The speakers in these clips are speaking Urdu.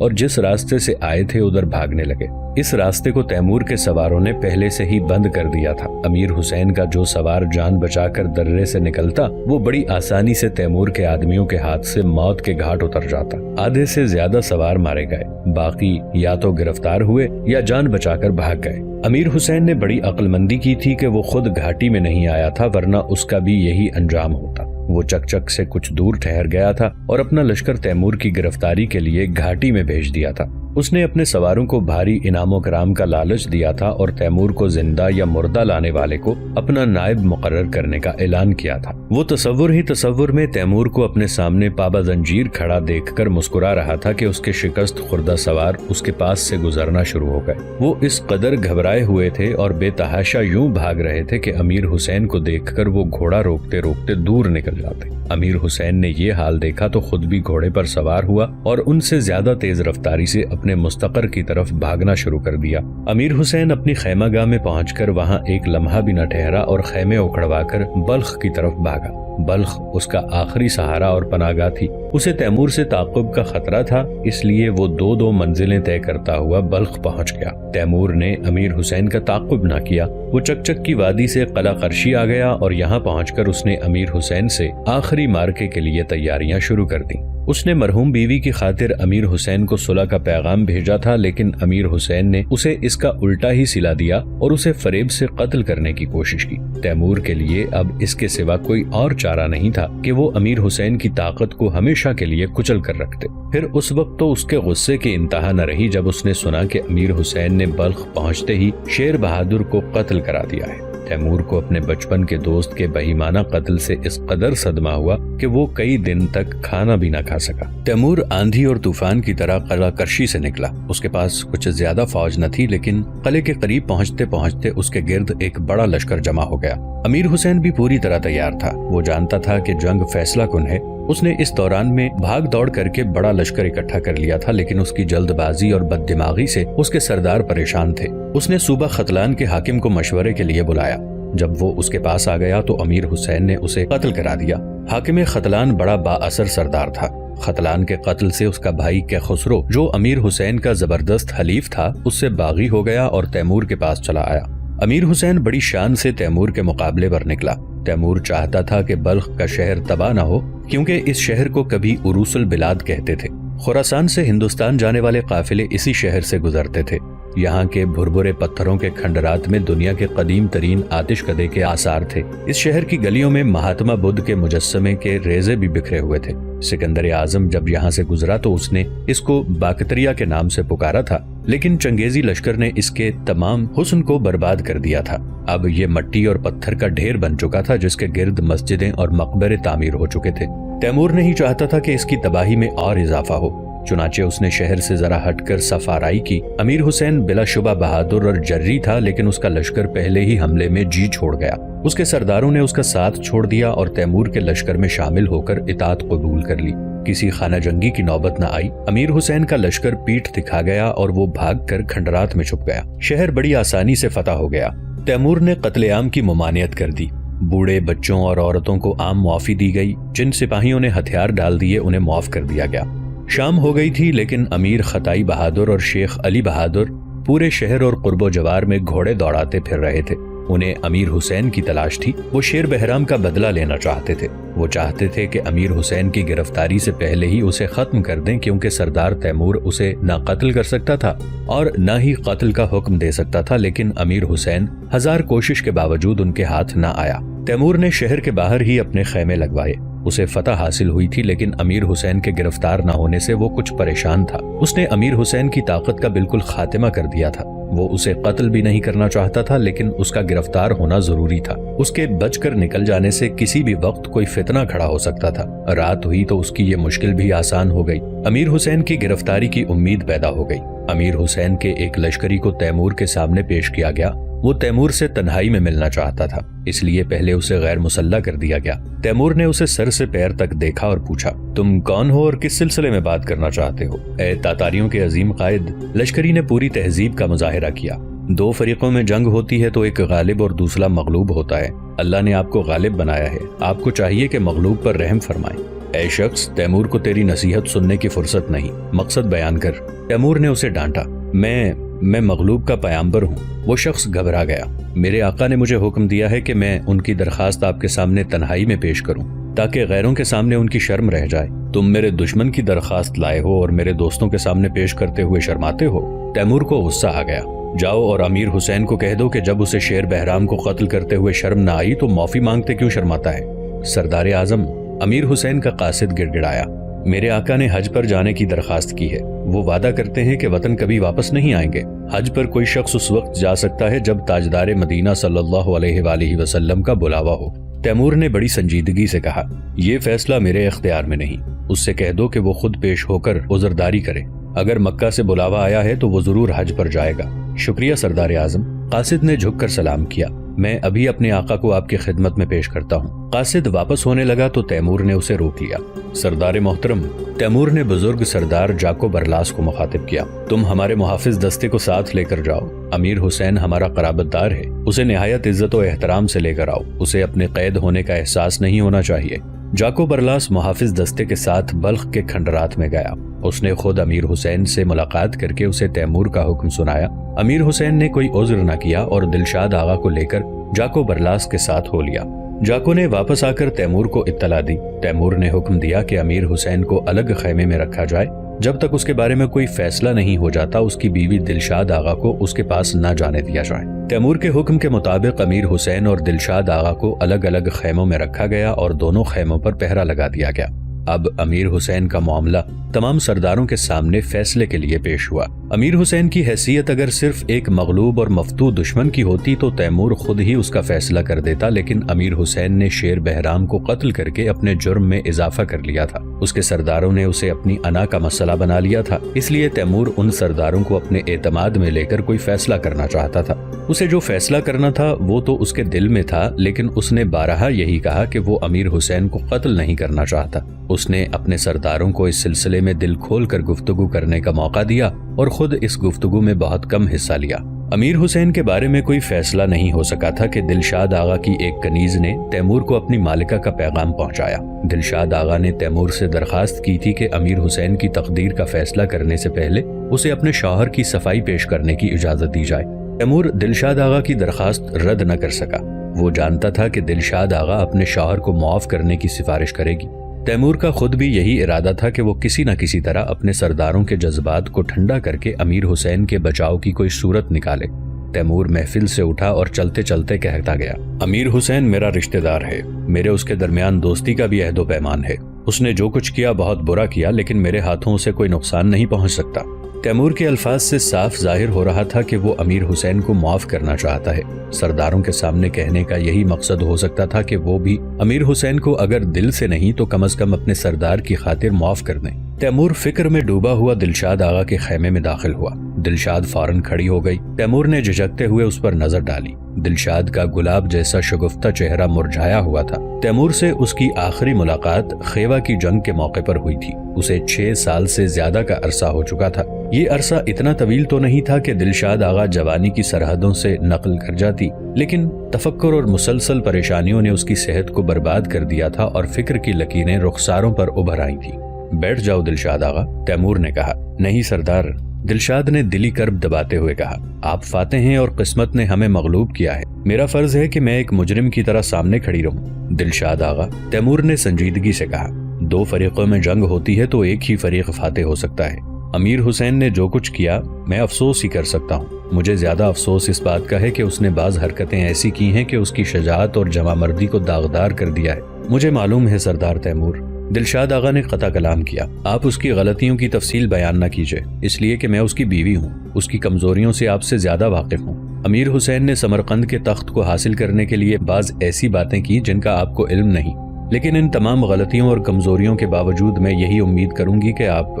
اور جس راستے سے آئے تھے ادھر بھاگنے لگے۔ اس راستے کو تیمور کے سواروں نے پہلے سے ہی بند کر دیا تھا۔ امیر حسین کا جو سوار جان بچا کر درے سے نکلتا وہ بڑی آسانی سے تیمور کے آدمیوں کے ہاتھ سے موت کے گھاٹ اتر جاتا۔ آدھے سے زیادہ سوار مارے گئے، باقی یا تو گرفتار ہوئے یا جان بچا کر بھاگ گئے۔ امیر حسین نے بڑی عقل مندی کی تھی کہ وہ خود گھاٹی میں نہیں آیا تھا، ورنہ اس کا بھی یہی انجام ہوتا۔ وہ چک سے کچھ دور ٹھہر گیا تھا اور اپنا لشکر تیمور کی گرفتاری کے لیے گھاٹی میں بھیج دیا تھا۔ اس نے اپنے سواروں کو بھاری انعام و کرام کا لالچ دیا تھا اور تیمور کو زندہ یا مردہ لانے والے کو اپنا نائب مقرر کرنے کا اعلان کیا تھا۔ وہ تصور ہی تصور میں تیمور کو اپنے سامنے پابا زنجیر کھڑا دیکھ کر مسکرا رہا تھا کہ اس کے شکست خوردہ سوار اس کے پاس سے گزرنا شروع ہو گئے۔ وہ اس قدر گھبرائے ہوئے تھے اور بے تحاشا یوں بھاگ رہے تھے کہ امیر حسین کو دیکھ کر وہ گھوڑا روکتے روکتے دور نکل جاتے۔ امیر حسین نے یہ حال دیکھا تو خود بھی گھوڑے پر سوار ہوا اور ان سے زیادہ تیز رفتاری سے اپنے مستقر کی طرف بھاگنا شروع کر دیا۔ امیر حسین اپنی خیمہ گاہ میں پہنچ کر وہاں ایک لمحہ بھی نہ ٹھہرا اور خیمے اکھڑوا کر بلخ کی طرف بھاگا۔ بلخ اس کا آخری سہارا اور پناہ گاہ تھی۔ اسے تیمور سے تعاقب کا خطرہ تھا، اس لیے وہ دو منزلیں طے کرتا ہوا بلخ پہنچ گیا۔ تیمور نے امیر حسین کا تعاقب نہ کیا، وہ چک کی وادی سے قلعہ قرشی آ گیا اور یہاں پہنچ کر اس نے امیر حسین سے آخری مارکے کے لیے تیاریاں شروع کر دیں۔ اس نے مرحوم بیوی کی خاطر امیر حسین کو صلح کا پیغام بھیجا تھا، لیکن امیر حسین نے اسے اس کا الٹا ہی سلا دیا اور اسے فریب سے قتل کرنے کی کوشش کی۔ تیمور کے لیے اب اس کے سوا کوئی اور چارہ نہیں تھا کہ وہ امیر حسین کی طاقت کو ہمیشہ کے لیے کچل کر رکھتے۔ پھر اس وقت تو اس کے غصے کی انتہا نہ رہی جب اس نے سنا کہ امیر حسین نے بلخ پہنچتے ہی شیر بہادر کو قتل کرا دیا ہے۔ تیمور کو اپنے بچپن کے دوست کے بہیمانہ قتل سے اس قدر صدمہ ہوا کہ وہ کئی دن تک کھانا بھی نہ کھا سکا۔ تیمور آندھی اور طوفان کی طرح قلعہ کرشی سے نکلا۔ اس کے پاس کچھ زیادہ فوج نہ تھی، لیکن قلعے کے قریب پہنچتے پہنچتے اس کے گرد ایک بڑا لشکر جمع ہو گیا۔ امیر حسین بھی پوری طرح تیار تھا۔ وہ جانتا تھا کہ جنگ فیصلہ کن ہے۔ اس نے اس دوران میں بھاگ دوڑ کر کے بڑا لشکر اکٹھا کر لیا تھا، لیکن اس کی جلد بازی اور بد دماغی سے اس کے سردار پریشان تھے۔ اس نے صوبہ ختلان کے حاکم کو مشورے کے لیے بلایا۔ جب وہ اس کے پاس آ گیا تو امیر حسین نے اسے قتل کرا دیا۔ حاکم ختلان بڑا با اثر سردار تھا۔ ختلان کے قتل سے اس کا بھائی کیخسرو، جو امیر حسین کا زبردست حلیف تھا، اس سے باغی ہو گیا اور تیمور کے پاس چلا آیا۔ امیر حسین بڑی شان سے تیمور کے مقابلے پر نکلا۔ تیمور چاہتا تھا کہ بلخ کا شہر تباہ نہ ہو، کیونکہ اس شہر کو کبھی عروس البلاد کہتے تھے۔ خراسان سے ہندوستان جانے والے قافلے اسی شہر سے گزرتے تھے۔ یہاں کے بھربھرے پتھروں کے کھنڈرات میں دنیا کے قدیم ترین آتش کدے کے آثار تھے۔ اس شہر کی گلیوں میں مہاتما بدھ کے مجسمے کے ریزے بھی بکھرے ہوئے تھے۔ سکندر اعظم جب یہاں سے گزرا تو اس نے اس کو باکتریا کے نام سے پکارا تھا، لیکن چنگیزی لشکر نے اس کے تمام حسن کو برباد کر دیا تھا۔ اب یہ مٹی اور پتھر کا ڈھیر بن چکا تھا، جس کے گرد مسجدیں اور مقبرے تعمیر ہو چکے تھے۔ تیمور نہیں چاہتا تھا کہ اس کی تباہی میں اور اضافہ ہو، چنانچہ اس نے شہر سے ذرا ہٹ کر صفارائی کی۔ امیر حسین بلا شبہ بہادر اور جری تھا، لیکن اس کا لشکر پہلے ہی حملے میں جی چھوڑ گیا۔ اس کے سرداروں نے اس کا ساتھ چھوڑ دیا اور تیمور کے لشکر میں شامل ہو کر اطاعت قبول کر لی۔ کسی خانہ جنگی کی نوبت نہ آئی۔ امیر حسین کا لشکر پیٹھ دکھا گیا اور وہ بھاگ کر کھنڈرات میں چھپ گیا۔ شہر بڑی آسانی سے فتح ہو گیا۔ تیمور نے قتل عام کی ممانعت کر دی۔ بوڑھے، بچوں اور عورتوں کو عام معافی دی گئی۔ جن سپاہیوں نے ہتھیار ڈال دیے انہیں معاف کر دیا گیا۔ شام ہو گئی تھی، لیکن امیر خطائی بہادر اور شیخ علی بہادر پورے شہر اور قرب و جوار میں گھوڑے دوڑاتے پھر رہے تھے۔ انہیں امیر حسین کی تلاش تھی۔ وہ شیر بہرام کا بدلہ لینا چاہتے تھے۔ وہ چاہتے تھے کہ امیر حسین کی گرفتاری سے پہلے ہی اسے ختم کر دیں، کیونکہ سردار تیمور اسے نہ قتل کر سکتا تھا اور نہ ہی قتل کا حکم دے سکتا تھا، لیکن امیر حسین ہزار کوشش کے باوجود ان کے ہاتھ نہ آیا۔ تیمور نے شہر کے باہر ہی اپنے خیمے لگوائے۔ اسے فتح حاصل ہوئی تھی، لیکن امیر حسین کے گرفتار نہ ہونے سے وہ کچھ پریشان تھا۔ اس نے امیر حسین کی طاقت کا بالکل خاتمہ کر دیا تھا۔ وہ اسے قتل بھی نہیں کرنا چاہتا تھا، لیکن اس کا گرفتار ہونا ضروری تھا۔ اس کے بچ کر نکل جانے سے کسی بھی وقت کوئی فتنہ کھڑا ہو سکتا تھا۔ رات ہوئی تو اس کی یہ مشکل بھی آسان ہو گئی۔ امیر حسین کی گرفتاری کی امید پیدا ہو گئی۔ امیر حسین کے ایک لشکری کو تیمور کے سامنے پیش کیا گیا۔ وہ تیمور سے تنہائی میں ملنا چاہتا تھا، اس لیے پہلے اسے غیر مسلح کر دیا گیا۔ تیمور نے اسے سر سے پیر تک دیکھا اور پوچھا، تم کون ہو اور کس سلسلے میں بات کرنا چاہتے ہو؟ اے تاتاریوں کے عظیم قائد! لشکری نے پوری تہذیب کا مظاہرہ کیا۔ دو فریقوں میں جنگ ہوتی ہے تو ایک غالب اور دوسرا مغلوب ہوتا ہے۔ اللہ نے آپ کو غالب بنایا ہے، آپ کو چاہیے کہ مغلوب پر رحم فرمائیں۔ اے شخص، تیمور کو تیری نصیحت سننے کی فرصت نہیں، مقصد بیان کر۔ تیمور نے اسے ڈانٹا۔ میں مغلوب کا پیامبر ہوں۔ وہ شخص گھبرا گیا۔ میرے آقا نے مجھے حکم دیا ہے کہ میں ان کی درخواست آپ کے سامنے تنہائی میں پیش کروں تاکہ غیروں کے سامنے ان کی شرم رہ جائے۔ تم میرے دشمن کی درخواست لائے ہو اور میرے دوستوں کے سامنے پیش کرتے ہوئے شرماتے ہو۔ تیمور کو غصہ آ گیا۔ جاؤ اور امیر حسین کو کہہ دو کہ جب اسے شیر بہرام کو قتل کرتے ہوئے شرم نہ آئی تو معافی مانگتے کیوں شرماتا ہے؟ سردار اعظم، امیر حسین کا قاصد گڑ گڑایا، میرے آقا نے حج پر جانے کی درخواست کی ہے۔ وہ وعدہ کرتے ہیں کہ وطن کبھی واپس نہیں آئیں گے۔ حج پر کوئی شخص اس وقت جا سکتا ہے جب تاجدار مدینہ صلی اللہ علیہ وآلہ وسلم کا بلاوا ہو۔ تیمور نے بڑی سنجیدگی سے کہا، یہ فیصلہ میرے اختیار میں نہیں، اس سے کہہ دو کہ وہ خود پیش ہو کر عذرداری کرے۔ اگر مکہ سے بلاوا آیا ہے تو وہ ضرور حج پر جائے گا۔ شکریہ سردار اعظم۔ قاصد نے جھک کر سلام کیا۔ میں ابھی اپنے آقا کو آپ کی خدمت میں پیش کرتا ہوں۔ قاصد واپس ہونے لگا تو تیمور نے اسے روک لیا۔ سردار محترم، تیمور نے بزرگ سردار جاکو برلاس کو مخاطب کیا، تم ہمارے محافظ دستے کو ساتھ لے کر جاؤ۔ امیر حسین ہمارا قرابت دار ہے، اسے نہایت عزت و احترام سے لے کر آؤ، اسے اپنے قید ہونے کا احساس نہیں ہونا چاہیے۔ جاکو برلاس محافظ دستے کے ساتھ بلخ کے کھنڈرات میں گیا۔ اس نے خود امیر حسین سے ملاقات کر کے اسے تیمور کا حکم سنایا۔ امیر حسین نے کوئی عذر نہ کیا اور دلشاد آغا کو لے کر جاکو برلاس کے ساتھ ہو لیا۔ جاکو نے واپس آ کر تیمور کو اطلاع دی۔ تیمور نے حکم دیا کہ امیر حسین کو الگ خیمے میں رکھا جائے، جب تک اس کے بارے میں کوئی فیصلہ نہیں ہو جاتا اس کی بیوی دلشاد آغا کو اس کے پاس نہ جانے دیا جائے۔ تیمور کے حکم کے مطابق امیر حسین اور دلشاد آغا کو الگ الگ خیموں میں رکھا گیا اور دونوں خیموں پر پہرا لگا دیا گیا۔ اب امیر حسین کا معاملہ تمام سرداروں کے سامنے فیصلے کے لیے پیش ہوا۔ امیر حسین کی حیثیت اگر صرف ایک مغلوب اور مفتو دشمن کی ہوتی تو تیمور خود ہی اس کا فیصلہ کر دیتا، لیکن امیر حسین نے شیر بہرام کو قتل کر کے اپنے جرم میں اضافہ کر لیا تھا۔ اس کے سرداروں نے اسے اپنی انا کا مسئلہ بنا لیا تھا، اس لیے تیمور ان سرداروں کو اپنے اعتماد میں لے کر کوئی فیصلہ کرنا چاہتا تھا۔ اسے جو فیصلہ کرنا تھا وہ تو اس کے دل میں تھا، لیکن اس نے بارہا یہی کہا کہ وہ امیر حسین کو قتل نہیں کرنا چاہتا۔ اس نے اپنے سرداروں کو اس سلسلے میں دل کھول کر گفتگو کرنے کا موقع دیا اور خود اس گفتگو میں بہت کم حصہ لیا۔ امیر حسین کے بارے میں کوئی فیصلہ نہیں ہو سکا تھا کہ دلشاد آغا کی ایک کنیز نے تیمور کو اپنی مالکہ کا پیغام پہنچایا۔ دلشاد آغا نے تیمور سے درخواست کی تھی کہ امیر حسین کی تقدیر کا فیصلہ کرنے سے پہلے اسے اپنے شوہر کی صفائی پیش کرنے کی اجازت دی جائے۔ تیمور دلشاد آغا کی درخواست رد نہ کر سکا۔ وہ جانتا تھا کہ دلشاد آغا اپنے شوہر کو معاف کرنے کی سفارش کرے گی۔ تیمور کا خود بھی یہی ارادہ تھا کہ وہ کسی نہ کسی طرح اپنے سرداروں کے جذبات کو ٹھنڈا کر کے امیر حسین کے بچاؤ کی کوئی صورت نکالے۔ تیمور محفل سے اٹھا اور چلتے چلتے کہتا گیا، امیر حسین میرا رشتہ دار ہے، میرے اس کے درمیان دوستی کا بھی عہد و پیمان ہے۔ اس نے جو کچھ کیا بہت برا کیا، لیکن میرے ہاتھوں اسے کوئی نقصان نہیں پہنچ سکتا۔ تیمور کے الفاظ سے صاف ظاہر ہو رہا تھا کہ وہ امیر حسین کو معاف کرنا چاہتا ہے۔ سرداروں کے سامنے کہنے کا یہی مقصد ہو سکتا تھا کہ وہ بھی امیر حسین کو اگر دل سے نہیں تو کم از کم اپنے سردار کی خاطر معاف کر دیں۔ تیمور فکر میں ڈوبا ہوا دلشاد آغا کے خیمے میں داخل ہوا۔ دلشاد فوراً کھڑی ہو گئی۔ تیمور نے جھجکتے ہوئے اس پر نظر ڈالی۔ دلشاد کا گلاب جیسا شگفتہ چہرہ مرجھایا ہوا تھا۔ تیمور سے اس کی آخری ملاقات خیبہ کی جنگ کے موقع پر ہوئی تھی۔ اسے 6 سال سے زیادہ کا عرصہ ہو چکا تھا۔ یہ عرصہ اتنا طویل تو نہیں تھا کہ دلشاد آغا جوانی کی سرحدوں سے نقل کر جاتی، لیکن تفکر اور مسلسل پریشانیوں نے اس کی صحت کو برباد کر دیا تھا اور فکر کی لکیریں رخساروں پر ابھر آئی تھیں۔ بیٹھ جاؤ دلشاد آغا، تیمور نے کہا۔ نہیں سردار، دلشاد نے دلی کرب دباتے ہوئے کہا، آپ فاتح ہیں اور قسمت نے ہمیں مغلوب کیا ہے، میرا فرض ہے کہ میں ایک مجرم کی طرح سامنے کھڑی رہوں۔ دلشاد آغا، تیمور نے سنجیدگی سے کہا، 2 فریقوں میں جنگ ہوتی ہے تو ایک ہی فریق فاتح ہو سکتا ہے۔ امیر حسین نے جو کچھ کیا میں افسوس ہی کر سکتا ہوں۔ مجھے زیادہ افسوس اس بات کا ہے کہ اس نے بعض حرکتیں ایسی کی ہیں کہ اس کی شجاعت اور جمع مردی کو داغدار کر دیا ہے۔ مجھے معلوم ہے سردار تیمور، دلشاد آغا نے قطع کلام کیا، آپ اس کی غلطیوں کی تفصیل بیان نہ کیجیے، اس لیے کہ میں اس کی بیوی ہوں، اس کی کمزوریوں سے آپ سے زیادہ واقف ہوں۔ امیر حسین نے سمرقند کے تخت کو حاصل کرنے کے لیے بعض ایسی باتیں کی جن کا آپ کو علم نہیں، لیکن ان تمام غلطیوں اور کمزوریوں کے باوجود میں یہی امید کروں گی کہ آپ…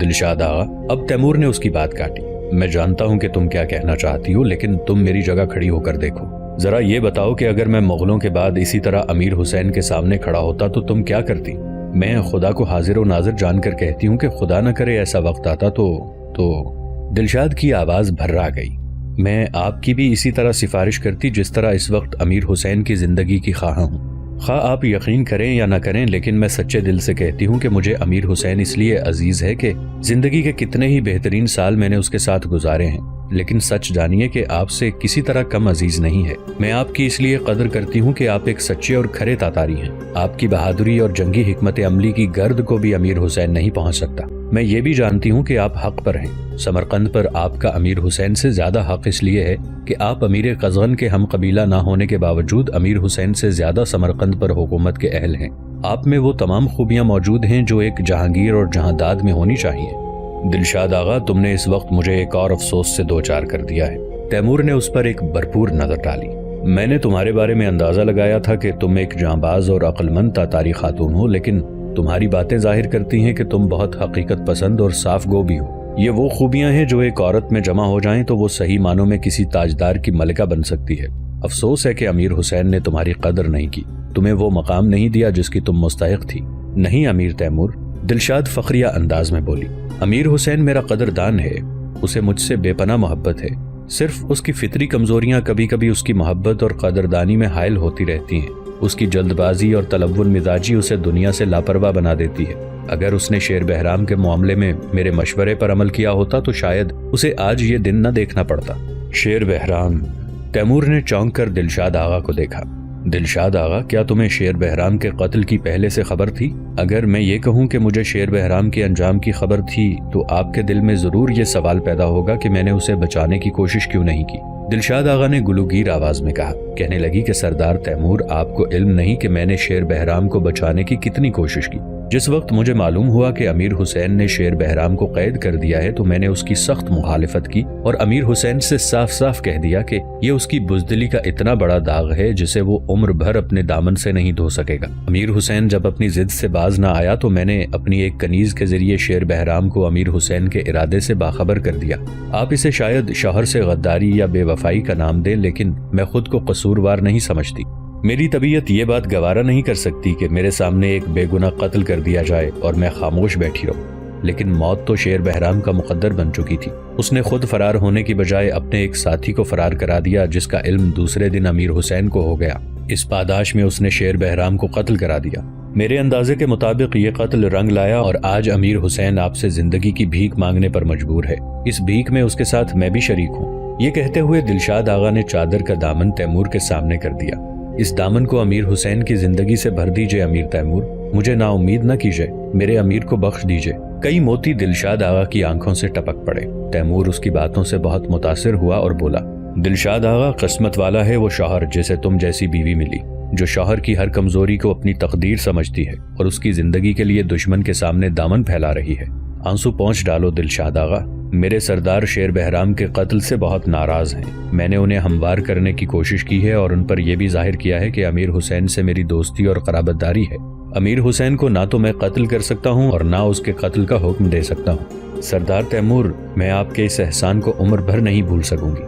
دلشاد آغا، اب تیمور نے اس کی بات کاٹی، میں جانتا ہوں کہ تم کیا کہنا چاہتی ہو، لیکن تم میری جگہ کھڑی ہو کر دیکھو۔ ذرا یہ بتاؤ کہ اگر میں مغلوں کے بعد اسی طرح امیر حسین کے سامنے کھڑا ہوتا تو تم کیا کرتی؟ میں خدا کو حاضر و ناظر جان کر کہتی ہوں کہ خدا نہ کرے ایسا وقت آتا تو دلشاد کی آواز بھرا گئی۔ میں آپ کی بھی اسی طرح سفارش کرتی جس طرح اس وقت امیر حسین کی زندگی کی خواہاں ہوں۔ خواہ آپ یقین کریں یا نہ کریں، لیکن میں سچے دل سے کہتی ہوں کہ مجھے امیر حسین اس لیے عزیز ہے کہ زندگی کے کتنے ہی بہترین سال میں نے اس کے ساتھ گزارے ہیں، لیکن سچ جانیے کہ آپ سے کسی طرح کم عزیز نہیں ہے۔ میں آپ کی اس لیے قدر کرتی ہوں کہ آپ ایک سچے اور کھرے تاتاری ہیں۔ آپ کی بہادری اور جنگی حکمت عملی کی گرد کو بھی امیر حسین نہیں پہنچ سکتا۔ میں یہ بھی جانتی ہوں کہ آپ حق پر ہیں۔ سمرقند پر آپ کا امیر حسین سے زیادہ حق اس لیے ہے کہ آپ امیر قزغن کے ہم قبیلہ نہ ہونے کے باوجود امیر حسین سے زیادہ سمرقند پر حکومت کے اہل ہیں۔ آپ میں وہ تمام خوبیاں موجود ہیں جو ایک جہانگیر اور جہانداد میں ہونی چاہیے۔ دلشاد آغا، تم نے اس وقت مجھے ایک اور افسوس سے دوچار کر دیا ہے۔ تیمور نے اس پر ایک بھرپور نظر ڈالی۔ میں نے تمہارے بارے میں اندازہ لگایا تھا کہ تم ایک جانباز اور عقل مند تاتاری خاتون ہو، لیکن تمہاری باتیں ظاہر کرتی ہیں کہ تم بہت حقیقت پسند اور صاف گو بھی ہو۔ یہ وہ خوبیاں ہیں جو ایک عورت میں جمع ہو جائیں تو وہ صحیح معنوں میں کسی تاجدار کی ملکہ بن سکتی ہے۔ افسوس ہے کہ امیر حسین نے تمہاری قدر نہیں کی، تمہیں وہ مقام نہیں دیا جس کی تم مستحق تھی۔ نہیں امیر تیمور، دلشاد فخریہ انداز میں بولی، امیر حسین میرا قدردان ہے، اسے مجھ سے بے پناہ محبت ہے، صرف اس کی فطری کمزوریاں کبھی کبھی اس کی محبت اور قدردانی میں حائل ہوتی رہتی ہیں۔ اس کی جلد بازی اور تلون مزاجی اسے دنیا سے لاپرواہ بنا دیتی ہے۔ اگر اس نے شیر بہرام کے معاملے میں میرے مشورے پر عمل کیا ہوتا تو شاید اسے آج یہ دن نہ دیکھنا پڑتا۔ شیر بہرام؟ تیمور نے چونک کر دلشاد آغا کو دیکھا۔ دلشاد آغا، کیا تمہیں شیر بہرام کے قتل کی پہلے سے خبر تھی؟ اگر میں یہ کہوں کہ مجھے شیر بہرام کے انجام کی خبر تھی تو آپ کے دل میں ضرور یہ سوال پیدا ہوگا کہ میں نے اسے بچانے کی کوشش کیوں نہیں کی۔ دلشاد آغا نے گلوگیر آواز میں کہا، کہنے لگی کہ سردار تیمور، آپ کو علم نہیں کہ میں نے شیر بہرام کو بچانے کی کتنی کوشش کی۔ جس وقت مجھے معلوم ہوا کہ امیر حسین نے شیر بہرام کو قید کر دیا ہے تو میں نے اس کی سخت مخالفت کی اور امیر حسین سے صاف صاف کہہ دیا کہ یہ اس کی بزدلی کا اتنا بڑا داغ ہے جسے وہ عمر بھر اپنے دامن سے نہیں دھو سکے گا۔ امیر حسین جب اپنی ضد سے باز نہ آیا تو میں نے اپنی ایک کنیز کے ذریعے شیر بہرام کو امیر حسین کے ارادے سے باخبر کر دیا۔ آپ اسے شاید شوہر سے غداری یا بے وفائی کا نام دیں، لیکن میں خود کو قصوروار نہیں سمجھتی۔ میری طبیعت یہ بات گوارا نہیں کر سکتی کہ میرے سامنے ایک بے گناہ قتل کر دیا جائے اور میں خاموش بیٹھی رہوں، لیکن موت تو شیر بہرام کا مقدر بن چکی تھی۔ اس نے خود فرار ہونے کی بجائے اپنے ایک ساتھی کو فرار کرا دیا جس کا علم دوسرے دن امیر حسین کو ہو گیا۔ اس پاداش میں اس نے شیر بہرام کو قتل کرا دیا۔ میرے اندازے کے مطابق یہ قتل رنگ لایا اور آج امیر حسین آپ سے زندگی کی بھیک مانگنے پر مجبور ہے۔ اس بھیک میں اس کے ساتھ میں بھی شریک ہوں۔ یہ کہتے ہوئے دلشاد آغا نے چادر کا دامن تیمور کے سامنے کر دیا۔ اس دامن کو امیر حسین کی زندگی سے بھر دیجئے امیر تیمور، مجھے نا امید نہ کیجئے، میرے امیر کو بخش دیجئے۔ کئی موتی دلشاد آغا کی آنکھوں سے ٹپک پڑے۔ تیمور اس کی باتوں سے بہت متاثر ہوا اور بولا، دلشاد آغا، قسمت والا ہے وہ شوہر جسے تم جیسی بیوی ملی، جو شوہر کی ہر کمزوری کو اپنی تقدیر سمجھتی ہے اور اس کی زندگی کے لیے دشمن کے سامنے دامن پھیلا رہی ہے۔ آنسو پونچھ ڈالو دلشاد آغا، میرے سردار شیر بہرام کے قتل سے بہت ناراض ہیں۔ میں نے انہیں ہموار کرنے کی کوشش کی ہے اور ان پر یہ بھی ظاہر کیا ہے کہ امیر حسین سے میری دوستی اور قرابت داری ہے۔ امیر حسین کو نہ تو میں قتل کر سکتا ہوں اور نہ اس کے قتل کا حکم دے سکتا ہوں۔ سردار تیمور، میں آپ کے اس احسان کو عمر بھر نہیں بھول سکوں گی۔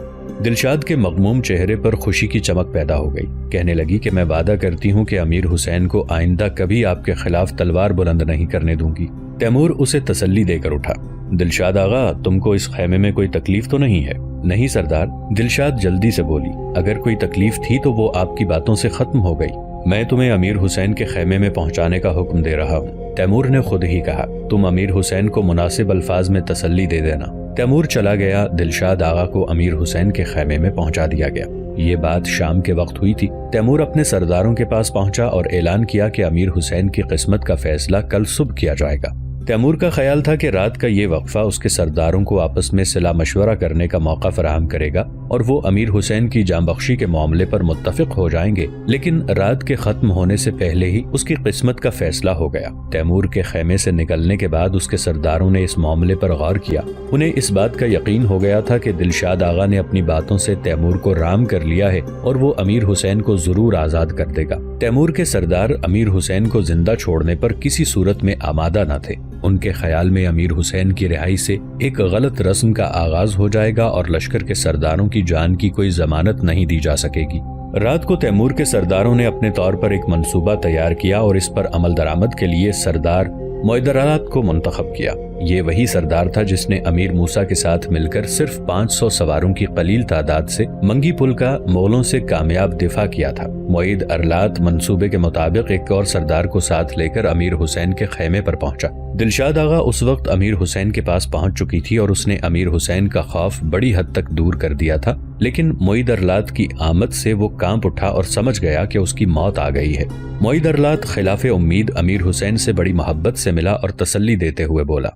دلشاد کے مغموم چہرے پر خوشی کی چمک پیدا ہو گئی۔ کہنے لگی کہ میں وعدہ کرتی ہوں کہ امیر حسین کو آئندہ کبھی آپ کے خلاف تلوار بلند نہیں کرنے دوں گی۔ تیمور اسے تسلی دے کر اٹھا۔ دلشاد آغا، تم کو اس خیمے میں کوئی تکلیف تو نہیں ہے؟ نہیں سردار، دلشاد جلدی سے بولی، اگر کوئی تکلیف تھی تو وہ آپ کی باتوں سے ختم ہو گئی۔ میں تمہیں امیر حسین کے خیمے میں پہنچانے کا حکم دے رہا ہوں۔ تیمور نے خود ہی کہا، تم امیر حسین کو مناسب الفاظ میں تسلی دے دینا۔ تیمور چلا گیا۔ دلشاد آغا کو امیر حسین کے خیمے میں پہنچا دیا گیا۔ یہ بات شام کے وقت ہوئی تھی۔ تیمور اپنے سرداروں کے پاس پہنچا اور اعلان کیا کہ امیر حسین کی قسمت کا فیصلہ کل صبح کیا جائے گا۔ تیمور کا خیال تھا کہ رات کا یہ وقفہ اس کے سرداروں کو آپس میں صلاح مشورہ کرنے کا موقع فراہم کرے گا اور وہ امیر حسین کی جاں بخشی کے معاملے پر متفق ہو جائیں گے، لیکن رات کے ختم ہونے سے پہلے ہی اس کی قسمت کا فیصلہ ہو گیا۔ تیمور کے خیمے سے نکلنے کے بعد اس کے سرداروں نے اس معاملے پر غور کیا۔ انہیں اس بات کا یقین ہو گیا تھا کہ دلشاد آغا نے اپنی باتوں سے تیمور کو رام کر لیا ہے اور وہ امیر حسین کو ضرور آزاد کر دے گا۔ تیمور کے سردار امیر حسین کو زندہ چھوڑنے پر کسی صورت میں آمادہ نہ تھے۔ ان کے خیال میں امیر حسین کی رہائی سے ایک غلط رسم کا آغاز ہو جائے گا اور لشکر کے سرداروں کی جان کی کوئی ضمانت نہیں دی جا سکے گی۔ رات کو تیمور کے سرداروں نے اپنے طور پر ایک منصوبہ تیار کیا اور اس پر عمل درآمد کے لیے سردار معیدرالات کو منتخب کیا۔ یہ وہی سردار تھا جس نے امیر موسیٰ کے ساتھ مل کر صرف 500 سواروں کی قلیل تعداد سے منگی پل کا مغلوں سے کامیاب دفاع کیا تھا۔ معید ارلات منصوبے کے مطابق ایک اور سردار کو ساتھ لے کر امیر حسین کے خیمے پر پہنچا۔ دلشاد آغا اس وقت امیر حسین کے پاس پہنچ چکی تھی اور اس نے امیر حسین کا خوف بڑی حد تک دور کر دیا تھا، لیکن معید ارلات کی آمد سے وہ کانپ اٹھا اور سمجھ گیا کہ اس کی موت آ گئی ہے۔ معید ارلات خلاف امید امیر حسین سے بڑی محبت سے ملا اور تسلی دیتے ہوئے بولا،